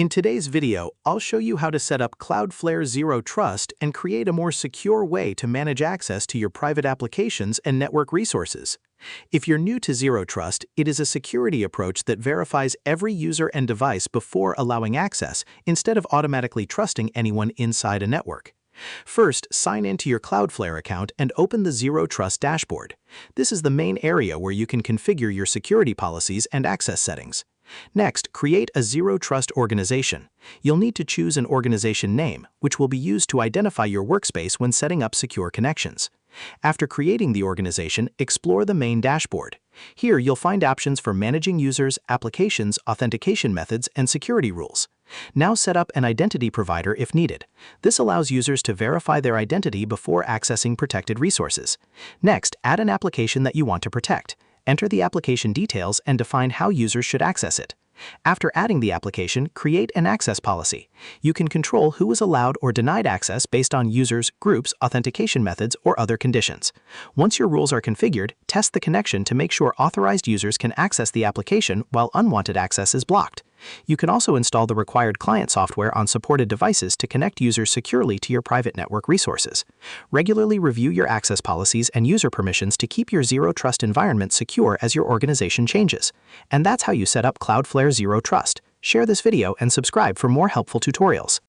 In today's video, I'll show you how to set up Cloudflare Zero Trust and create a more secure way to manage access to your private applications and network resources. If you're new to Zero Trust, it is a security approach that verifies every user and device before allowing access, instead of automatically trusting anyone inside a network. First, sign into your Cloudflare account and open the Zero Trust dashboard. This is the main area where you can configure your security policies and access settings. Next, create a Zero Trust organization. You'll need to choose an organization name, which will be used to identify your workspace when setting up secure connections. After creating the organization, explore the main dashboard. Here, you'll find options for managing users, applications, authentication methods, and security rules. Now set up an identity provider if needed. This allows users to verify their identity before accessing protected resources. Next, add an application that you want to protect. Enter the application details and define how users should access it. After adding the application, create an access policy. You can control who is allowed or denied access based on users, groups, authentication methods, or other conditions. Once your rules are configured, test the connection to make sure authorized users can access the application while unwanted access is blocked. You can also install the required client software on supported devices to connect users securely to your private network resources. Regularly review your access policies and user permissions to keep your Zero Trust environment secure as your organization changes. And that's how you set up Cloudflare Zero Trust. Share this video and subscribe for more helpful tutorials.